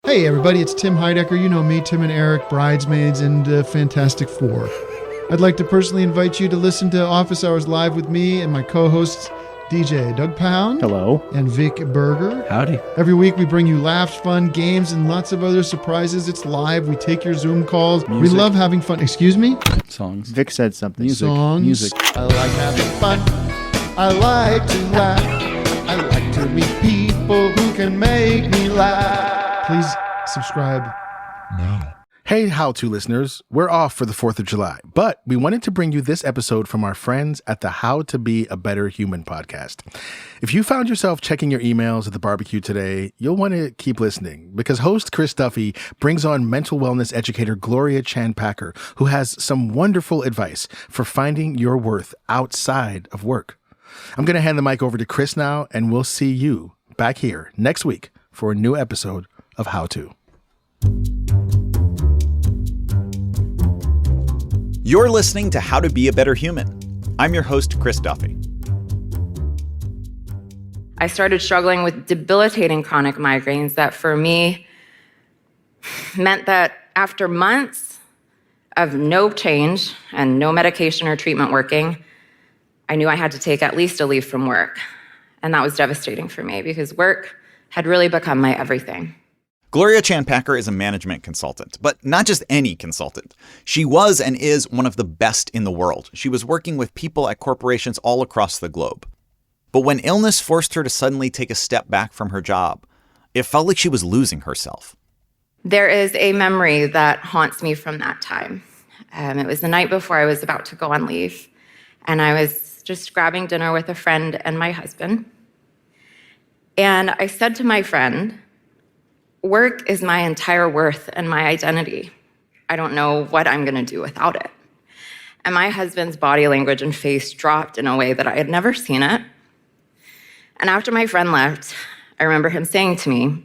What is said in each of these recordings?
Hey everybody, it's Tim Heidecker. You know me, Tim and Eric, Bridesmaids, and Fantastic Four. I'd like to personally invite you to listen to Office Hours Live with me and my co-hosts, DJ Doug Pound. Hello. And Vic Berger. Howdy. Every week we bring you laughs, fun, games, and lots of other surprises. It's live. We take your Zoom calls. Music. We love having fun. Excuse me? Songs. Vic said something. Songs. Music. I like having fun. I like to laugh. I like to meet people who can make me laugh. Please subscribe now. Hey, How To listeners, we're off for the 4th of July, but we wanted to bring you this episode from our friends at the How to Be a Better Human podcast. If you found yourself checking your emails at the barbecue today, you'll want to keep listening because host Chris Duffy brings on mental wellness educator Gloria Chan Packer, who has some wonderful advice for finding your worth outside of work. I'm going to hand the mic over to Chris now, and we'll see you back here next week for a new episode of How To. You're listening to How to Be a Better Human. I'm your host, Chris Duffy. I started struggling with debilitating chronic migraines that for me meant that after months of no change and no medication or treatment working, I knew I had to take at least a leave from work. And that was devastating for me because work had really become my everything. Gloria Chan Packer is a management consultant, but not just any consultant. She was and is one of the best in the world. She was working with people at corporations all across the globe. But when illness forced her to suddenly take a step back from her job, it felt like she was losing herself. There is a memory that haunts me from that time. It was the night before I was about to go on leave, and I was just grabbing dinner with a friend and my husband. And I said to my friend, "Work is my entire worth and my identity. I don't know what I'm going to do without it." And my husband's body language and face dropped in a way that I had never seen it. And after my friend left, I remember him saying to me,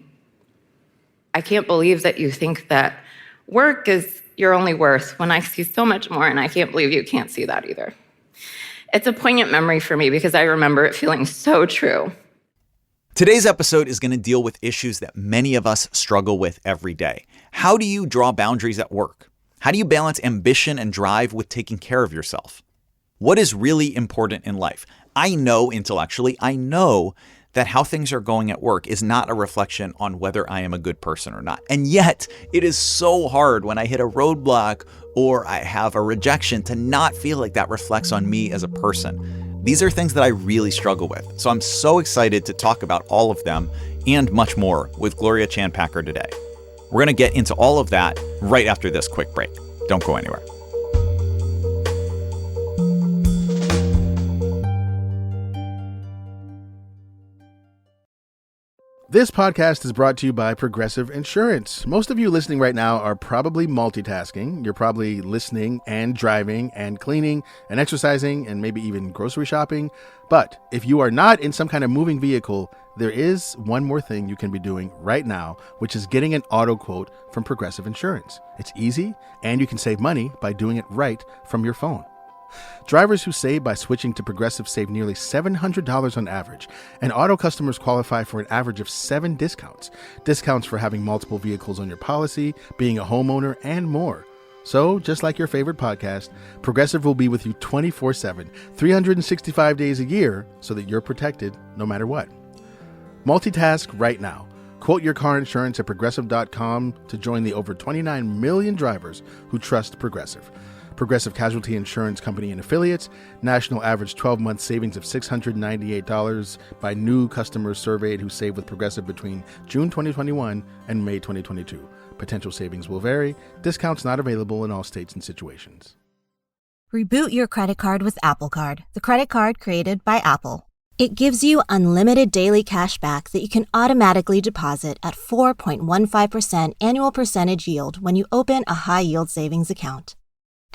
"I can't believe that you think that work is your only worth when I see so much more, and I can't believe you can't see that either." It's a poignant memory for me because I remember it feeling so true. Today's episode is going to deal with issues that many of us struggle with every day. How do you draw boundaries at work? How do you balance ambition and drive with taking care of yourself? What is really important in life? I know intellectually, that how things are going at work is not a reflection on whether I am a good person or not. And yet, it is so hard when I hit a roadblock or I have a rejection to not feel like that reflects on me as a person. These are things that I really struggle with. So I'm so excited to talk about all of them and much more with Gloria Chan Packer today. We're going to get into all of that right after this quick break. Don't go anywhere. This podcast is brought to you by Progressive Insurance. Most of you listening right now are probably multitasking. You're probably listening and driving and cleaning and exercising and maybe even grocery shopping. But if you are not in some kind of moving vehicle, there is one more thing you can be doing right now, which is getting an auto quote from Progressive Insurance. It's easy, and you can save money by doing it right from your phone. Drivers who save by switching to Progressive save nearly $700 on average, and auto customers qualify for an average of 7 discounts. Discounts for having multiple vehicles on your policy, being a homeowner, and more. So, just like your favorite podcast, Progressive will be with you 24/7, 365 days a year, so that you're protected no matter what. Multitask right now. Quote your car insurance at Progressive.com to join the over 29 million drivers who trust Progressive. Progressive Casualty Insurance Company and Affiliates. National average 12-month savings of $698 by new customers surveyed who saved with Progressive between June 2021 and May 2022. Potential savings will vary. Discounts not available in all states and situations. Reboot your credit card with Apple Card, the credit card created by Apple. It gives you unlimited daily cash back that you can automatically deposit at 4.15% annual percentage yield when you open a high-yield savings account.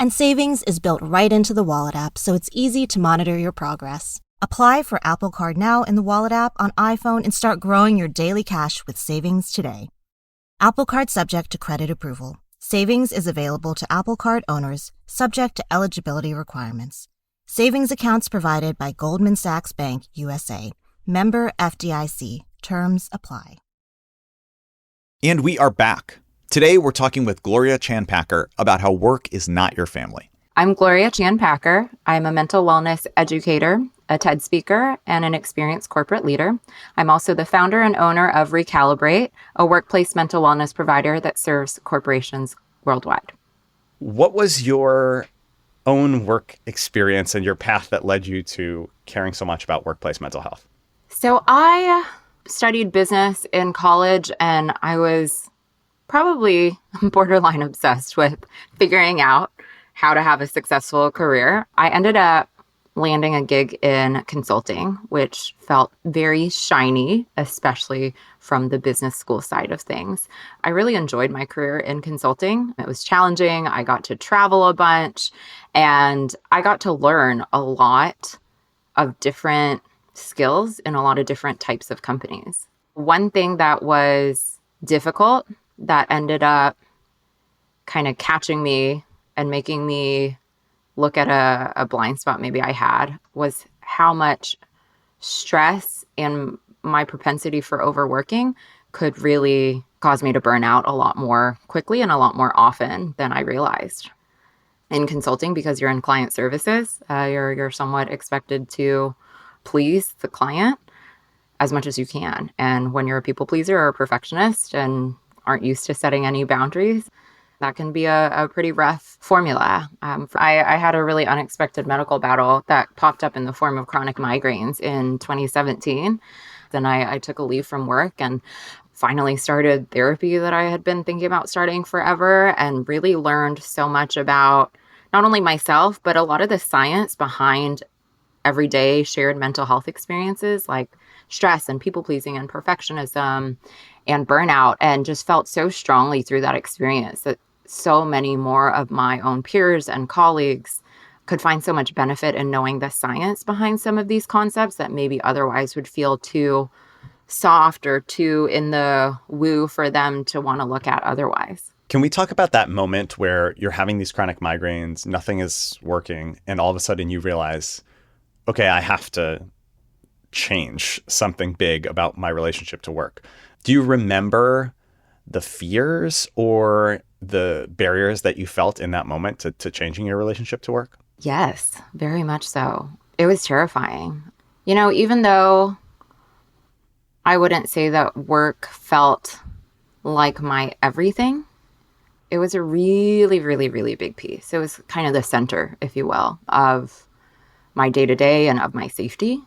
And savings is built right into the Wallet app, so it's easy to monitor your progress. Apply for Apple Card now in the Wallet app on iPhone and start growing your daily cash with savings today. Apple Card subject to credit approval. Savings is available to Apple Card owners, subject to eligibility requirements. Savings accounts provided by Goldman Sachs Bank USA. Member FDIC. Terms apply. And we are back. Today, we're talking with Gloria Chan Packer about how work is not your family. I'm Gloria Chan Packer. I'm a mental wellness educator, a TED speaker, and an experienced corporate leader. I'm also the founder and owner of Recalibrate, a workplace mental wellness provider that serves corporations worldwide. What was your own work experience and your path that led you to caring so much about workplace mental health? So I studied business in college, and I was probably borderline obsessed with figuring out how to have a successful career. I ended up landing a gig in consulting, which felt very shiny, especially from the business school side of things. I really enjoyed my career in consulting. It was challenging. I got to travel a bunch, and I got to learn a lot of different skills in a lot of different types of companies. One thing that was difficult that ended up kind of catching me and making me look at a blind spot maybe I had was how much stress and my propensity for overworking could really cause me to burn out a lot more quickly and a lot more often than I realized. In consulting, because you're in client services, you're somewhat expected to please the client as much as you can. And when you're a people pleaser or a perfectionist and aren't used to setting any boundaries, that can be a pretty rough formula. I had a really unexpected medical battle that popped up in the form of chronic migraines in 2017. Then I took a leave from work and finally started therapy that I had been thinking about starting forever, and really learned so much about not only myself, but a lot of the science behind everyday shared mental health experiences like stress and people pleasing and perfectionism and burnout, and just felt so strongly through that experience that so many more of my own peers and colleagues could find so much benefit in knowing the science behind some of these concepts that maybe otherwise would feel too soft or too in the woo for them to want to look at otherwise. Can we talk about that moment where you're having these chronic migraines, nothing is working, and all of a sudden you realize, okay, I have to change something big about my relationship to work? Do you remember the fears or the barriers that you felt in that moment to changing your relationship to work? Yes, very much so. It was terrifying. You know, even though I wouldn't say that work felt like my everything, it was a really, really, really big piece. It was kind of the center, if you will, of my day-to-day and of my safety.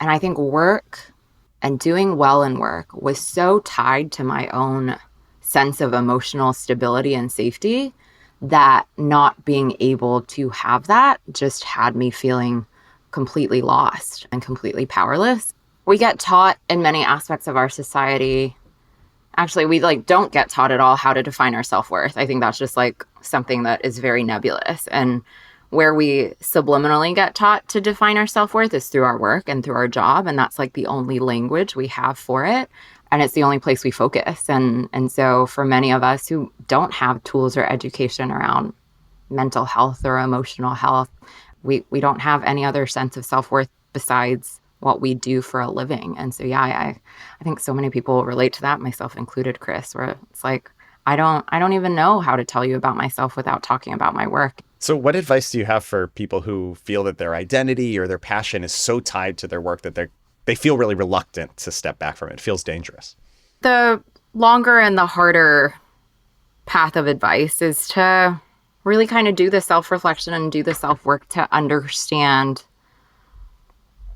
And I think work and doing well in work was so tied to my own sense of emotional stability and safety that not being able to have that just had me feeling completely lost and completely powerless. We get taught in many aspects of our society. Actually, we don't get taught at all how to define our self-worth. I think that's just something that is very nebulous. And where we subliminally get taught to define our self-worth is through our work and through our job. And that's the only language we have for it. And it's the only place we focus. And so for many of us who don't have tools or education around mental health or emotional health, we don't have any other sense of self-worth besides what we do for a living. And so, yeah, I think so many people relate to that, myself included, Chris, where it's I don't even know how to tell you about myself without talking about my work. So what advice do you have for people who feel that their identity or their passion is so tied to their work that they feel really reluctant to step back from it? It feels dangerous. The longer and the harder path of advice is to really kind of do the self-reflection and do the self-work to understand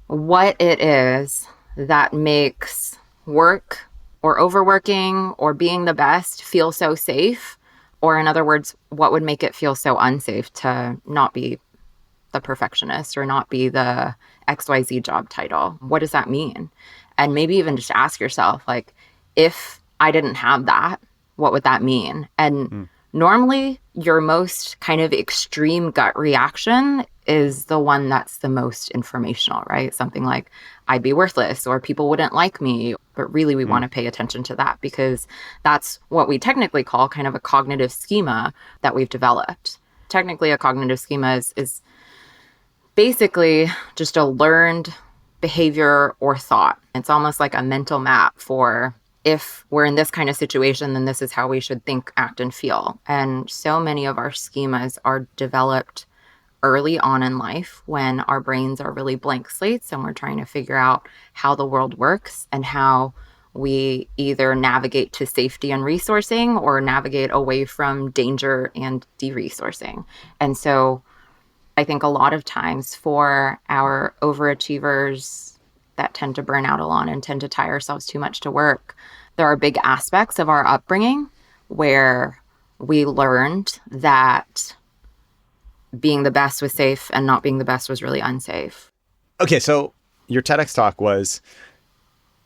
what it is that makes work or overworking or being the best feel so safe. Or in other words, what would make it feel so unsafe to not be the perfectionist or not be the XYZ job title? What does that mean? And maybe even just ask yourself, if I didn't have that, what would that mean? And normally your most kind of extreme gut reaction is the one that's the most informational, right? Something like, I'd be worthless or people wouldn't like me. But really, we want to pay attention to that because that's what we technically call kind of a cognitive schema that we've developed. Technically, a cognitive schema is basically just a learned behavior or thought. It's almost like a mental map for if we're in this kind of situation, then this is how we should think, act, and feel. And so many of our schemas are developed early on in life when our brains are really blank slates and we're trying to figure out how the world works and how we either navigate to safety and resourcing or navigate away from danger and de-resourcing. And so I think a lot of times for our overachievers that tend to burn out a lot and tend to tie ourselves too much to work, there are big aspects of our upbringing where we learned that being the best was safe and not being the best was really unsafe. Okay, so your TEDx talk was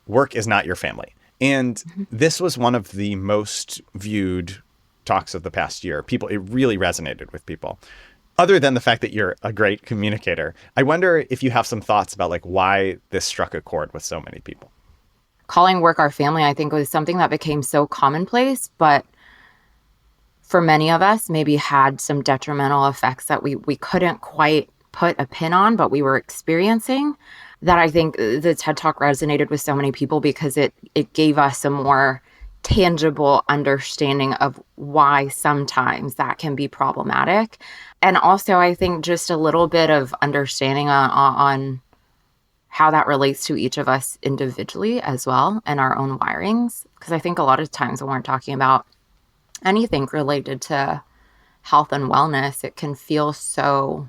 work is not your family. And this was one of the most viewed talks of the past year. It really resonated with people. Other than the fact that you're a great communicator, I wonder if you have some thoughts about like why this struck a chord with so many people. Calling work our family, I think, was something that became so commonplace, but for many of us maybe had some detrimental effects that we couldn't quite put a pin on, but we were experiencing, that I think the TED Talk resonated with so many people because it gave us a more tangible understanding of why sometimes that can be problematic. And also, I think just a little bit of understanding on how that relates to each of us individually as well and our own wirings. Because I think a lot of times when we're talking about anything related to health and wellness, it can feel so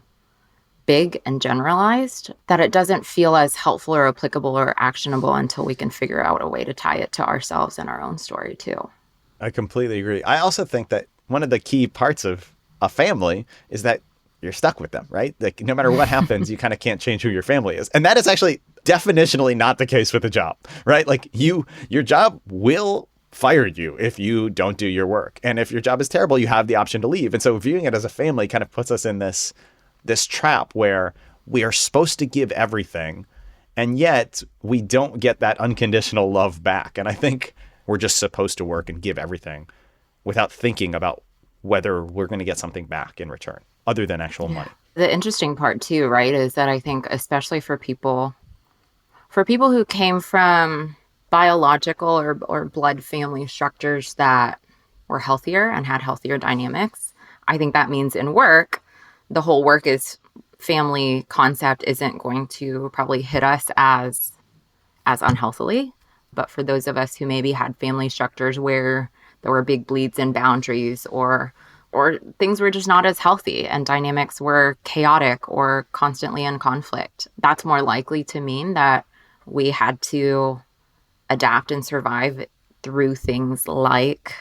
big and generalized that it doesn't feel as helpful or applicable or actionable until we can figure out a way to tie it to ourselves and our own story too. I completely agree. I also think that one of the key parts of a family is that you're stuck with them, right? Like no matter what happens, you kind of can't change who your family is. And that is actually definitionally not the case with a job, right? Like your job will fire you if you don't do your work. And if your job is terrible, you have the option to leave. And so viewing it as a family kind of puts us in this trap where we are supposed to give everything, and yet we don't get that unconditional love back. And I think we're just supposed to work and give everything without thinking about whether we're going to get something back in return other than actual money. The interesting part too, right, is that I think especially for people who came from biological or blood family structures that were healthier and had healthier dynamics, I think that means in work, the whole work is family concept isn't going to probably hit us as unhealthily. But for those of us who maybe had family structures where there were big bleeds in boundaries or things were just not as healthy and dynamics were chaotic or constantly in conflict, that's more likely to mean that we had to adapt and survive through things like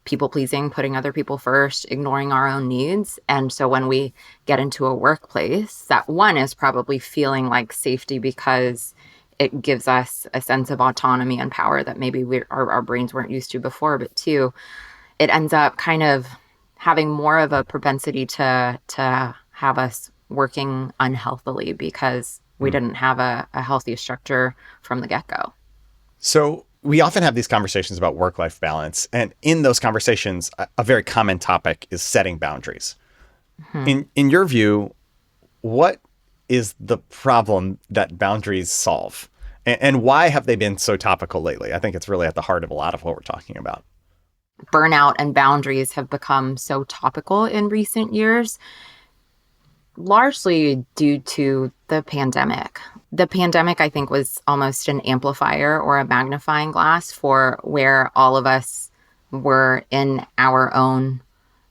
people pleasing, putting other people first, ignoring our own needs. And so when we get into a workplace, that one is probably feeling like safety because it gives us a sense of autonomy and power that maybe our brains weren't used to before. But two, it ends up kind of having more of a propensity to have us working unhealthily because we didn't have a healthy structure from the get-go. So we often have these conversations about work-life balance. And in those conversations, a very common topic is setting boundaries. In your view, what is the problem that boundaries solve? And why have they been so topical lately? I think it's really at the heart of a lot of what we're talking about. Burnout and boundaries have become so topical in recent years, largely due to the pandemic. The pandemic, I think, was almost an amplifier or a magnifying glass for where all of us were in our own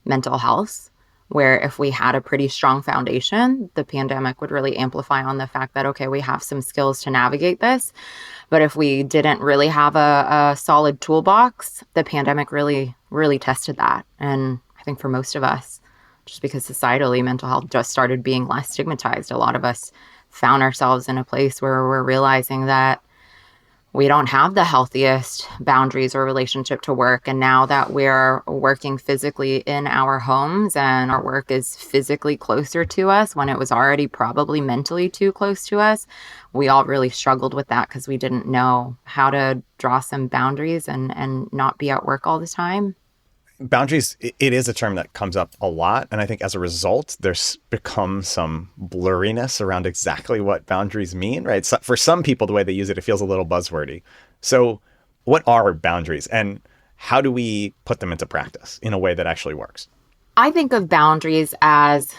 mental health, where if we had a pretty strong foundation, the pandemic would really amplify on the fact that, okay, we have some skills to navigate this. But if we didn't really have a solid toolbox, the pandemic really, really tested that. And I think for most of us, just because societally mental health just started being less stigmatized, a lot of us found ourselves in a place where we're realizing that we don't have the healthiest boundaries or relationship to work. And now that we're working physically in our homes and our work is physically closer to us when it was already probably mentally too close to us, we all really struggled with that because we didn't know how to draw some boundaries and not be at work all the time. Boundaries, it is a term that comes up a lot. And I think as a result, there's become some blurriness around exactly what boundaries mean, right? So for some people, the way they use it, it feels a little buzzwordy. So What are boundaries and how do we put them into practice in a way that actually works? I think of boundaries as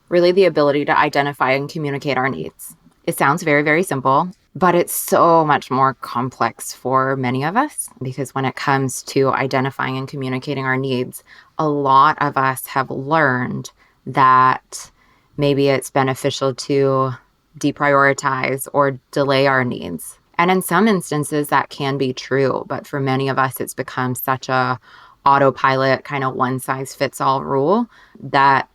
really the ability to identify and communicate our needs. It sounds very, very simple, but it's so much more complex for many of us because when it comes to identifying and communicating our needs, a lot of us have learned that maybe it's beneficial to deprioritize or delay our needs. And in some instances, that can be true. But for many of us, it's become such a autopilot kind of one-size-fits-all rule that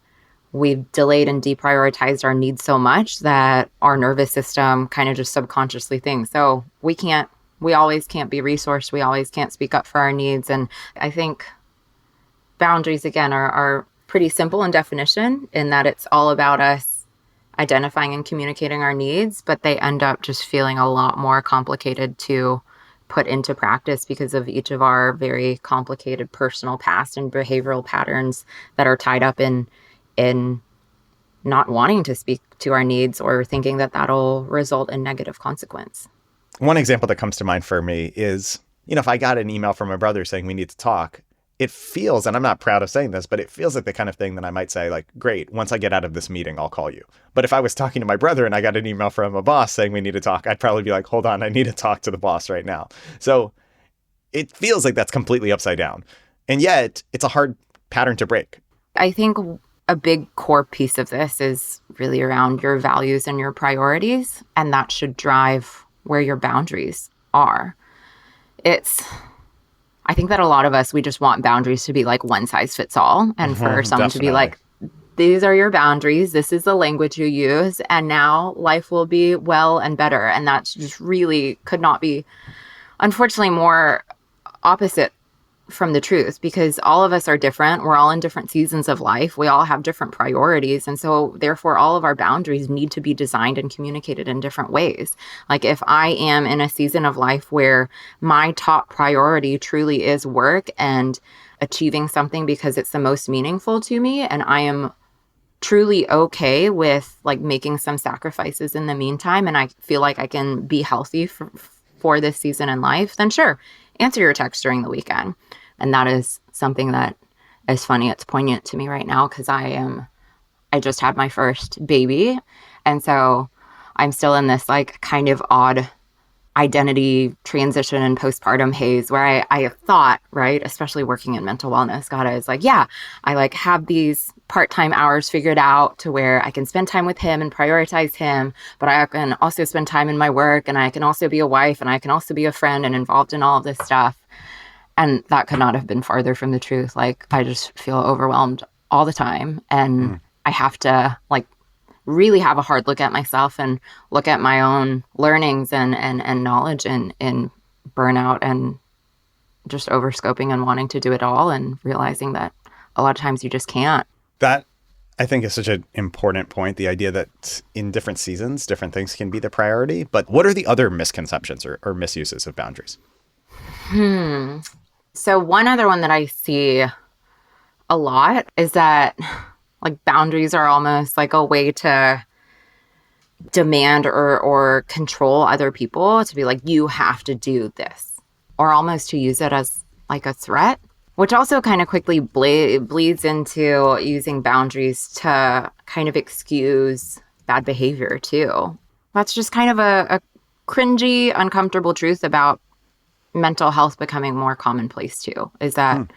we've delayed and deprioritized our needs so much that our nervous system kind of just subconsciously thinks, so we always can't be resourced. We always can't speak up for our needs. And I think boundaries, again, are pretty simple in definition in that it's all about us identifying and communicating our needs, but they end up just feeling a lot more complicated to put into practice because of each of our very complicated personal past and behavioral patterns that are tied up in not wanting to speak to our needs or thinking that that'll result in negative consequence. One example that comes to mind for me is, if I got an email from my brother saying we need to talk, it feels, and I'm not proud of saying this, but it feels like the kind of thing that I might say, like, great, once I get out of this meeting, I'll call you. But if I was talking to my brother and I got an email from a boss saying we need to talk, I'd probably be like, hold on, I need to talk to the boss right now. So it feels like that's completely upside down. And yet it's a hard pattern to break. I think a big core piece of this is really around your values and your priorities, and that should drive where your boundaries are. I think that a lot of us, we just want boundaries to be like one size fits all. And for someone to be like, these are your boundaries, this is the language you use, and now life will be well and better. And that's just really could not be, unfortunately, more opposite from the truth, because all of us are different. We're all in different seasons of life. We all have different priorities. And so therefore, all of our boundaries need to be designed and communicated in different ways. Like if I am in a season of life where my top priority truly is work and achieving something because it's the most meaningful to me, and I am truly okay with like making some sacrifices in the meantime, and I feel like I can be healthy for this season in life, then sure, answer your text during the weekend. And that is something that is funny. It's poignant to me right now because I just had my first baby. And so I'm still in this like kind of odd identity transition and postpartum haze where I have thought, right, especially working in mental wellness, God, I was like, yeah, I like have these part-time hours figured out to where I can spend time with him and prioritize him, but I can also spend time in my work, and I can also be a wife, and I can also be a friend and involved in all of this stuff. And that could not have been farther from the truth. Like, I just feel overwhelmed all the time. And I have to like really have a hard look at myself and look at my own learnings and knowledge in burnout and just overscoping and wanting to do it all and realizing that a lot of times you just can't. That, I think, is such an important point, the idea that in different seasons, different things can be the priority. But what are the other misconceptions or misuses of boundaries? So one other one that I see a lot is that like boundaries are almost like a way to demand or control other people, to be like, you have to do this, or almost to use it as like a threat, which also kind of quickly bleeds into using boundaries to kind of excuse bad behavior too. That's just kind of a cringy, uncomfortable truth about mental health becoming more commonplace too, is that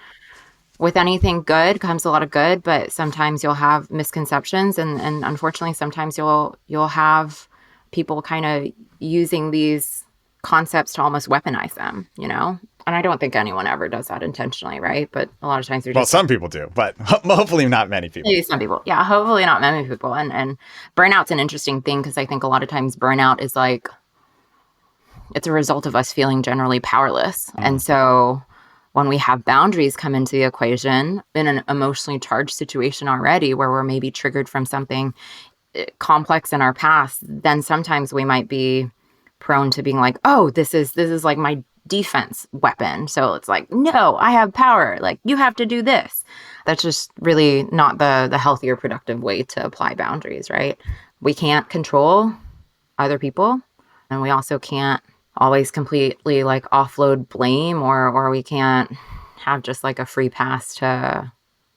with anything good comes a lot of good, but sometimes you'll have misconceptions and unfortunately sometimes you'll have people kind of using these concepts to almost weaponize them, you know? And I don't think anyone ever does that intentionally, right? But a lot of times they're just... Well, some people do, but hopefully not many people. Maybe some people. Yeah, hopefully not many people. And burnout's an interesting thing because I think a lot of times burnout is like, it's a result of us feeling generally powerless. And so when we have boundaries come into the equation in an emotionally charged situation already where we're maybe triggered from something complex in our past, then sometimes we might be prone to being like, oh, this is like my defense weapon. So it's like, no, I have power. Like, you have to do this. That's just really not the healthy or productive way to apply boundaries, right? We can't control other people, and we also can't always completely like offload blame, or we can't have just like a free pass to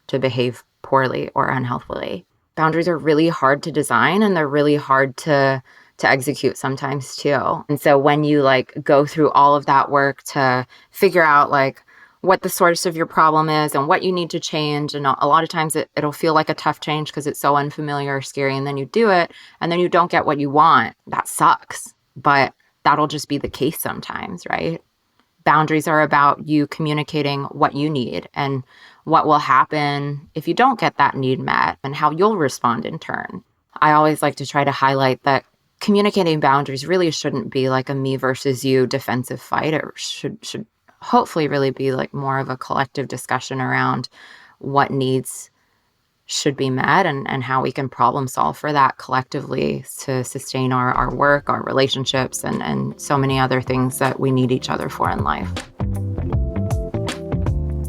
behave poorly or unhealthily. Boundaries are really hard to design, and they're really hard to execute sometimes too. And so when you like go through all of that work to figure out like what the source of your problem is and what you need to change, and a lot of times it'll feel like a tough change because it's so unfamiliar or scary, and then you do it and then you don't get what you want. That sucks, but that'll just be the case sometimes, right? Boundaries are about you communicating what you need and what will happen if you don't get that need met and how you'll respond in turn. I always like to try to highlight that communicating boundaries really shouldn't be like a me versus you defensive fight. It should hopefully really be like more of a collective discussion around what needs should be met and how we can problem solve for that collectively to sustain our work, our relationships, and so many other things that we need each other for in life.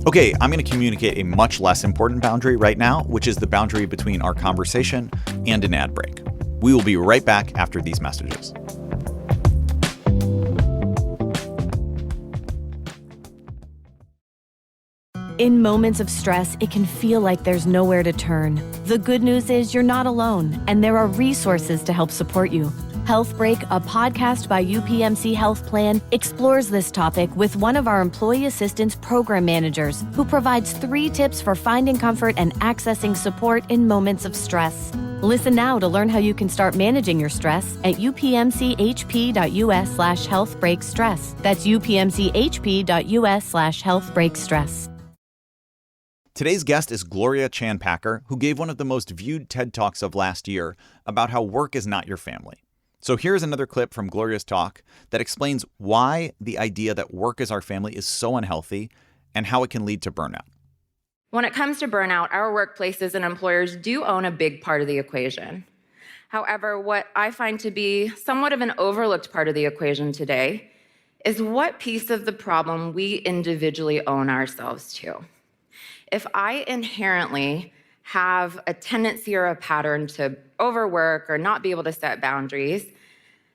Okay, I'm going to communicate a much less important boundary right now, which is the boundary between our conversation and an ad break. We will be right back after these messages. In moments of stress, it can feel like there's nowhere to turn. The good news is you're not alone, and there are resources to help support you. Health Break, a podcast by UPMC Health Plan, explores this topic with one of our employee assistance program managers who provides 3 tips for finding comfort and accessing support in moments of stress. Listen now to learn how you can start managing your stress at upmchp.us/healthbreakstress. That's upmchp.us/healthbreakstress. Today's guest is Gloria Chan Packer, who gave one of the most viewed TED Talks of last year about how work is not your family. So here's another clip from Gloria's talk that explains why the idea that work is our family is so unhealthy and how it can lead to burnout. When it comes to burnout, our workplaces and employers do own a big part of the equation. However, what I find to be somewhat of an overlooked part of the equation today is what piece of the problem we individually own ourselves to. If I inherently have a tendency or a pattern to overwork or not be able to set boundaries,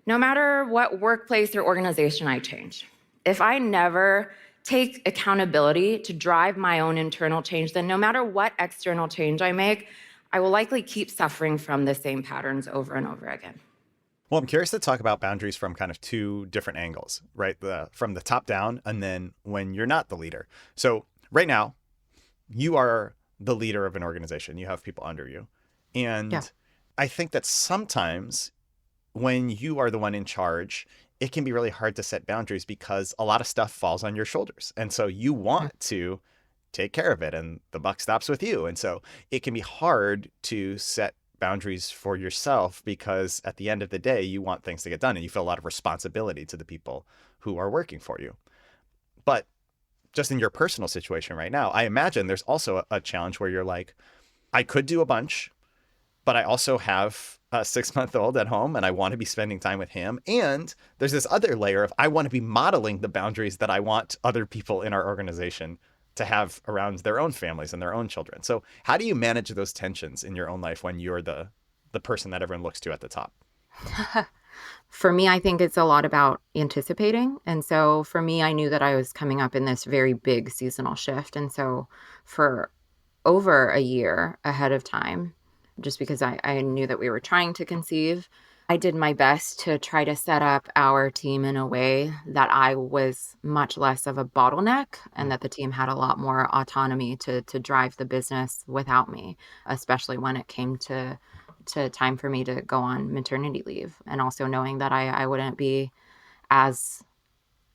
no matter what workplace or organization I change, if I never take accountability to drive my own internal change, then no matter what external change I make, I will likely keep suffering from the same patterns over and over again. Well, I'm curious to talk about boundaries from kind of 2 different angles, right? From the top down, and then when you're not the leader. So right now, you are the leader of an organization. You have people under you. And I think that sometimes when you are the one in charge, it can be really hard to set boundaries because a lot of stuff falls on your shoulders. And so you want to take care of it and the buck stops with you. And so it can be hard to set boundaries for yourself because at the end of the day, you want things to get done and you feel a lot of responsibility to the people who are working for you. But just in your personal situation right now, I imagine there's also a challenge where you're like, I could do a bunch, but I also have a 6-month-old at home and I want to be spending time with him. And there's this other layer of I want to be modeling the boundaries that I want other people in our organization to have around their own families and their own children. So how do you manage those tensions in your own life when you're the person that everyone looks to at the top? For me, I think it's a lot about anticipating. And so for me, I knew that I was coming up in this very big seasonal shift. And so for over a year ahead of time, just because I knew that we were trying to conceive, I did my best to try to set up our team in a way that I was much less of a bottleneck and that the team had a lot more autonomy to drive the business without me, especially when it came to time for me to go on maternity leave, and also knowing that I wouldn't be as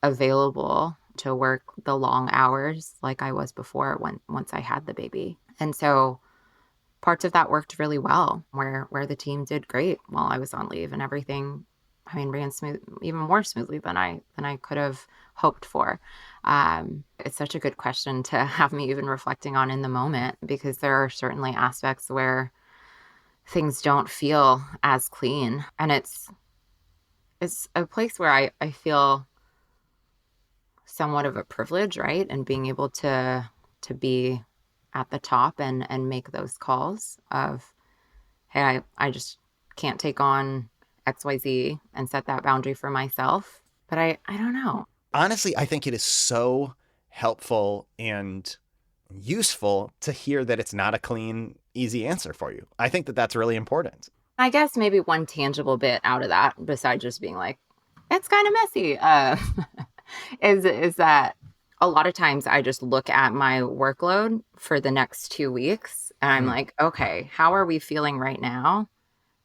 available to work the long hours like I was before once I had the baby. And so parts of that worked really well, where the team did great while I was on leave, and everything, ran smooth, even more smoothly than I could have hoped for. It's such a good question to have me even reflecting on in the moment, because there are certainly aspects where things don't feel as clean. And it's a place where I feel somewhat of a privilege, right? And being able to be at the top and make those calls of, hey, I just can't take on XYZ and set that boundary for myself. But I don't know. Honestly, I think it is so helpful and useful to hear that it's not a clean, easy answer for you. I think that that's really important. I guess maybe one tangible bit out of that, besides just being like, it's kind of messy, is that a lot of times I just look at my workload for the next 2 weeks and I'm like, okay, how are we feeling right now?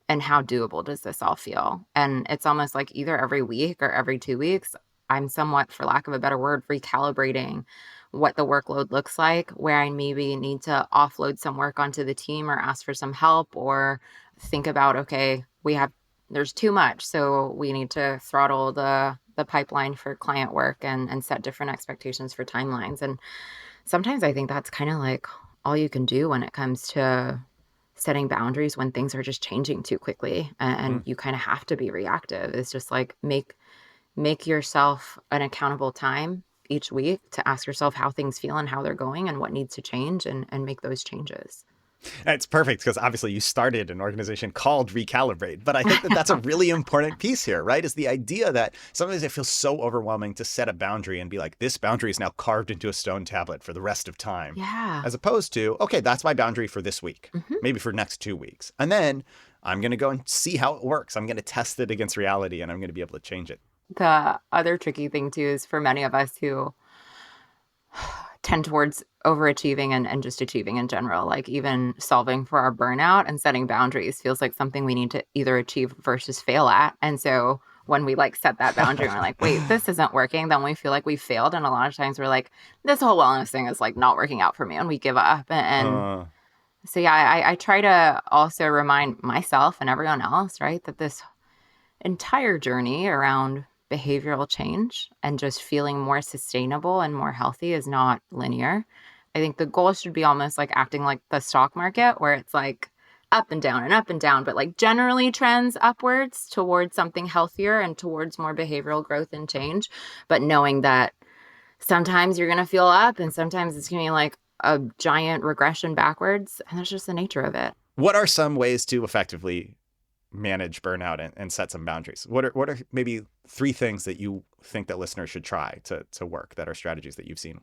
And how doable does this all feel? And it's almost like either every week or every 2 weeks, I'm somewhat, for lack of a better word, recalibrating what the workload looks like, where I maybe need to offload some work onto the team or ask for some help, or think about, okay, there's too much, so we need to throttle the pipeline for client work and set different expectations for timelines. And sometimes I think that's kind of like all you can do when it comes to setting boundaries when things are just changing too quickly and you kind of have to be reactive. It's just like make yourself an accountable time each week to ask yourself how things feel and how they're going and what needs to change and make those changes. It's perfect because obviously you started an organization called Recalibrate, but I think that that's a really important piece here, right? Is the idea that sometimes it feels so overwhelming to set a boundary and be like, this boundary is now carved into a stone tablet for the rest of time. Yeah. As opposed to, okay, that's my boundary for this week, maybe for next 2 weeks. And then I'm going to go and see how it works. I'm going to test it against reality and I'm going to be able to change it. The other tricky thing too is for many of us who tend towards overachieving and just achieving in general, like even solving for our burnout and setting boundaries feels like something we need to either achieve versus fail at. And so when we like set that boundary and we're like, wait, this isn't working, then we feel like we failed. And a lot of times we're like, this whole wellness thing is like not working out for me, and we give up. And so yeah, I try to also remind myself and everyone else, right, that this entire journey around behavioral change and just feeling more sustainable and more healthy is not linear. I think the goal should be almost like acting like the stock market, where it's like up and down, but like generally trends upwards towards something healthier and towards more behavioral growth and change. But knowing that sometimes you're going to feel up and sometimes it's going to be like a giant regression backwards. And that's just the nature of it. What are some ways to effectively manage burnout and set some boundaries? What are maybe 3 things that you think that listeners should try to work, that are strategies that you've seen?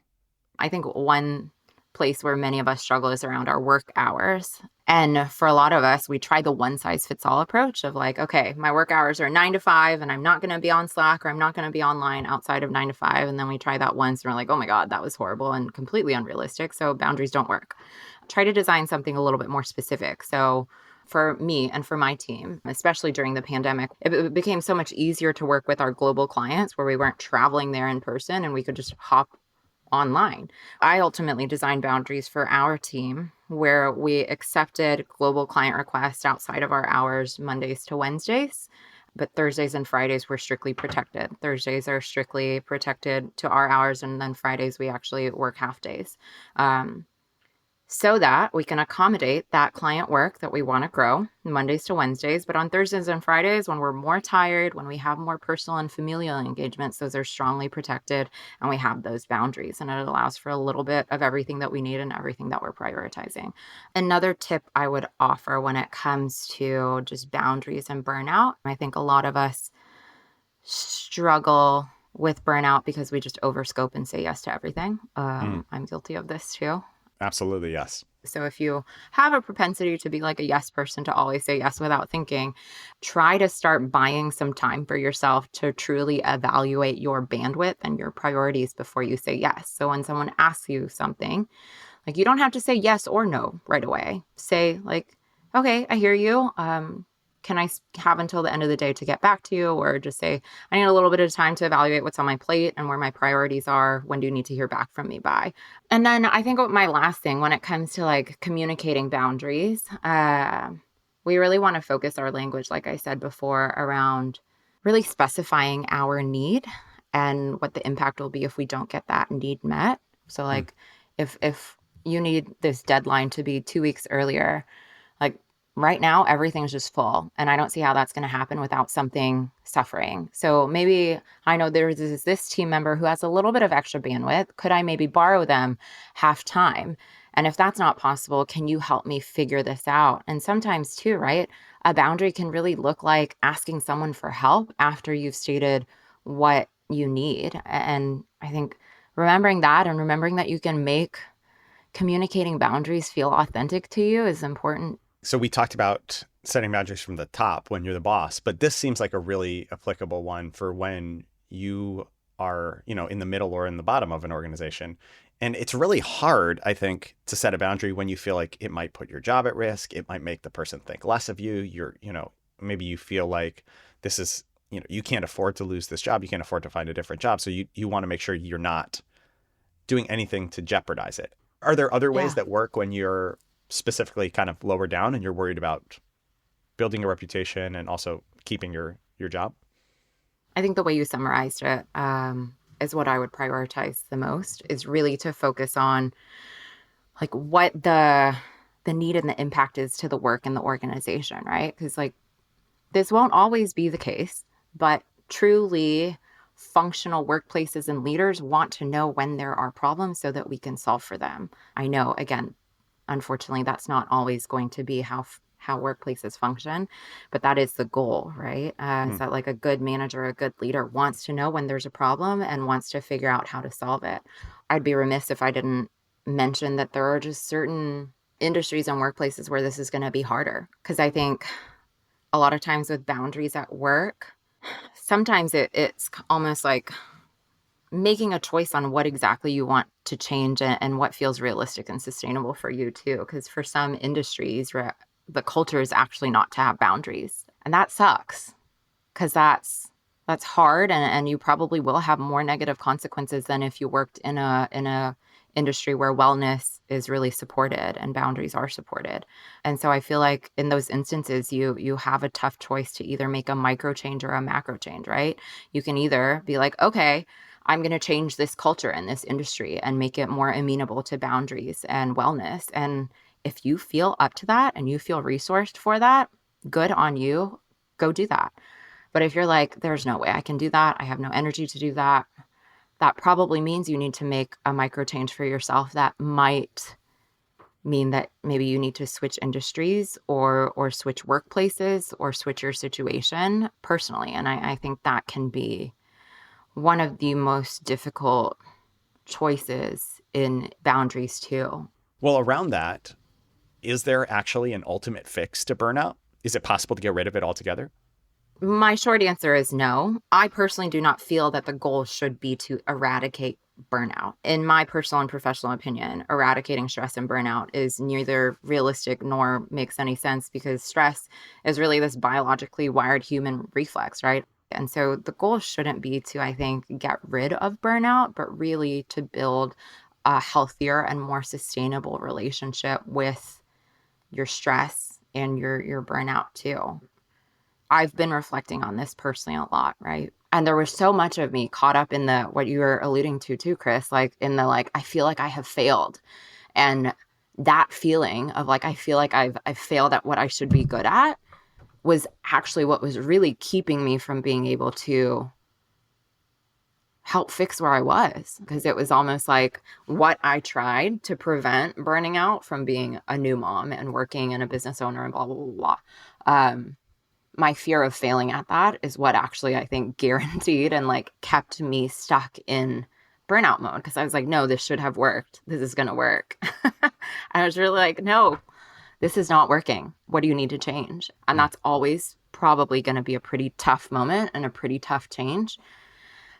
I think one place where many of us struggle is around our work hours. And for a lot of us, we try the one size fits all approach of like, okay, my work hours are 9 to 5 and I'm not going to be on Slack or I'm not going to be online outside of 9 to 5. And then we try that once and we're like, oh my God, that was horrible and completely unrealistic. So boundaries don't work. Try to design something a little bit more specific. So for me and for my team, especially during the pandemic, it became so much easier to work with our global clients where we weren't traveling there in person and we could just hop online. I ultimately designed boundaries for our team where we accepted global client requests outside of our hours, Mondays to Wednesdays, but Thursdays and Fridays were strictly protected. Thursdays are strictly protected to our hours, and then Fridays we actually work half days. So that we can accommodate that client work that we want to grow Mondays to Wednesdays. But on Thursdays and Fridays, when we're more tired, when we have more personal and familial engagements, those are strongly protected and we have those boundaries. And it allows for a little bit of everything that we need and everything that we're prioritizing. Another tip I would offer when it comes to just boundaries and burnout, I think a lot of us struggle with burnout because we just overscope and say yes to everything. I'm guilty of this too. Absolutely, yes. So if you have a propensity to be like a yes person, to always say yes without thinking, try to start buying some time for yourself to truly evaluate your bandwidth and your priorities before you say yes. So when someone asks you something, like you don't have to say yes or no right away. Say like, okay, I hear you. Can I have until the end of the day to get back to you? Or just say, I need a little bit of time to evaluate what's on my plate and where my priorities are. When do you need to hear back from me by? And then I think my last thing when it comes to like communicating boundaries, we really want to focus our language, like I said before, around really specifying our need and what the impact will be if we don't get that need met. So like if you need this deadline to be 2 weeks earlier, like right now, everything's just full. And I don't see how that's going to happen without something suffering. So maybe I know there's this team member who has a little bit of extra bandwidth. Could I maybe borrow them half time? And if that's not possible, can you help me figure this out? And sometimes too, right? A boundary can really look like asking someone for help after you've stated what you need. And I think remembering that and remembering that you can make communicating boundaries feel authentic to you is important. So we talked about setting boundaries from the top when you're the boss, but this seems like a really applicable one for when you are, in the middle or in the bottom of an organization. And it's really hard, I think, to set a boundary when you feel like it might put your job at risk. It might make the person think less of you. Maybe you feel like this is, you can't afford to lose this job. You can't afford to find a different job. So you want to make sure you're not doing anything to jeopardize it. Are there other ways that work when you're specifically kind of lower down and you're worried about building a reputation and also keeping your job? I think the way you summarized it is what I would prioritize the most, is really to focus on like what the need and the impact is to the work and the organization, right? Because like this won't always be the case, but truly functional workplaces and leaders want to know when there are problems so that we can solve for them. I know, again, unfortunately, that's not always going to be how workplaces function, but that is the goal, right? Is that like a good manager, a good leader wants to know when there's a problem and wants to figure out how to solve it. I'd be remiss if I didn't mention that there are just certain industries and workplaces where this is going to be harder. Because I think a lot of times with boundaries at work, sometimes it's almost like making a choice on what exactly you want to change and what feels realistic and sustainable for you too. Because for some industries, the culture is actually not to have boundaries. And that sucks because that's hard and you probably will have more negative consequences than if you worked in a industry where wellness is really supported and boundaries are supported. And so I feel like in those instances, you have a tough choice to either make a micro change or a macro change, right? You can either be like, okay, I'm going to change this culture in this industry and make it more amenable to boundaries and wellness. And if you feel up to that and you feel resourced for that, good on you, go do that. But if you're like, there's no way I can do that, I have no energy to do that, that probably means you need to make a micro change for yourself. That might mean that maybe you need to switch industries or switch workplaces or switch your situation personally. And I think that can be one of the most difficult choices in boundaries too. Well, around that, is there actually an ultimate fix to burnout? Is it possible to get rid of it altogether? My short answer is no. I personally do not feel that the goal should be to eradicate burnout. In my personal and professional opinion, eradicating stress and burnout is neither realistic nor makes any sense because stress is really this biologically wired human reflex, right? And so the goal shouldn't be to, I think, get rid of burnout, but really to build a healthier and more sustainable relationship with your stress and your burnout too. I've been reflecting on this personally a lot, right? And there was so much of me caught up in the, what you were alluding to too, Chris, like in the, like, I feel like I have failed. And that feeling of like, I feel like I've failed at what I should be good at was actually what was really keeping me from being able to help fix where I was. Because it was almost like what I tried to prevent burning out from being a new mom and working and a business owner and blah, blah, blah, blah. My fear of failing at that is what actually I think guaranteed and like kept me stuck in burnout mode. Because I was like, no, this should have worked. This is going to work. I was really like, no, this is not working. What do you need to change? And that's always probably going to be a pretty tough moment and a pretty tough change.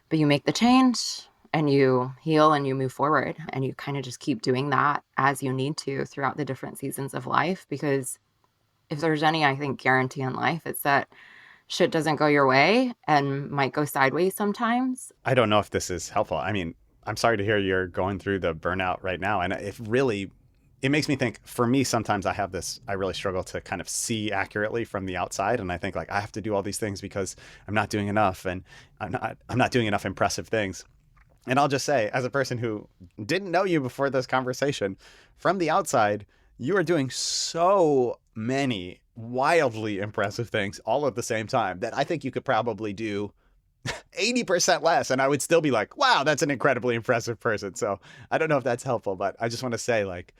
But you make the change and you heal and you move forward and you kind of just keep doing that as you need to throughout the different seasons of life. Because if there's any, I think, guarantee in life, it's that shit doesn't go your way and might go sideways sometimes. I don't know if this is helpful. I mean, I'm sorry to hear you're going through the burnout right now. And it makes me think, for me, sometimes I really struggle to kind of see accurately from the outside. And I think like I have to do all these things because I'm not doing enough and I'm not doing enough impressive things. And I'll just say, as a person who didn't know you before this conversation, from the outside, you are doing so many wildly impressive things all at the same time that I think you could probably do 80% less. And I would still be like, wow, that's an incredibly impressive person. So I don't know if that's helpful, but I just want to say, like,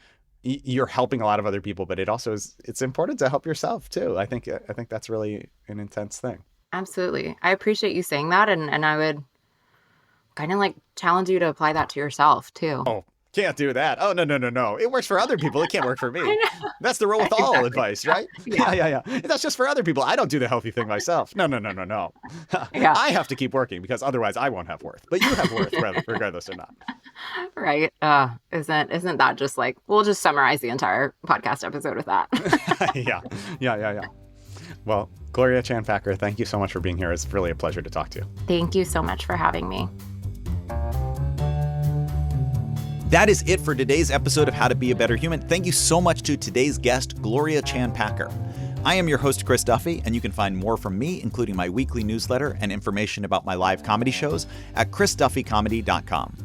you're helping a lot of other people, but it's important to help yourself too. I think that's really an intense thing. Absolutely. I appreciate you saying that. And I would kind of like challenge you to apply that to yourself too. Oh, can't do that. Oh, no. It works for other people. It can't work for me. That's the rule with all Exactly. advice, right? Yeah. That's just for other people. I don't do the healthy thing myself. No. Yeah. I have to keep working because otherwise I won't have worth. But you have worth regardless or not. Right. Isn't that just like, we'll just summarize the entire podcast episode with that. Yeah. Well, Gloria Chan Packer, thank you so much for being here. It's really a pleasure to talk to you. Thank you so much for having me. That is it for today's episode of How to Be a Better Human. Thank you so much to today's guest, Gloria Chan Packer. I am your host, Chris Duffy, and you can find more from me, including my weekly newsletter and information about my live comedy shows at chrisduffycomedy.com.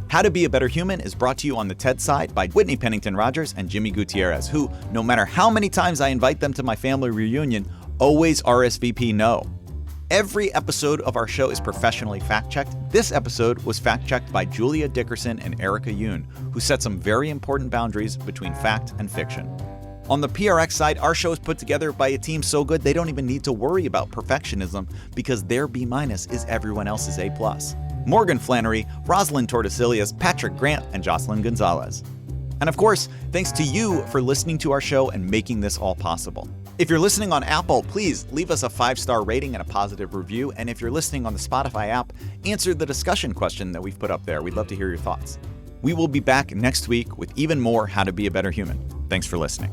How to Be a Better Human is brought to you on the TED side by Whitney Pennington Rogers and Jimmy Gutierrez, who, no matter how many times I invite them to my family reunion, always RSVP no. Every episode of our show is professionally fact-checked. This episode was fact-checked by Julia Dickerson and Erica Yoon, who set some very important boundaries between fact and fiction. On the PRX side, our show is put together by a team so good they don't even need to worry about perfectionism because their B- is everyone else's A+. Morgan Flannery, Rosalind Tordesillas, Patrick Grant, and Jocelyn Gonzalez. And of course, thanks to you for listening to our show and making this all possible. If you're listening on Apple, please leave us a 5-star rating and a positive review. And if you're listening on the Spotify app, answer the discussion question that we've put up there. We'd love to hear your thoughts. We will be back next week with even more How to Be a Better Human. Thanks for listening.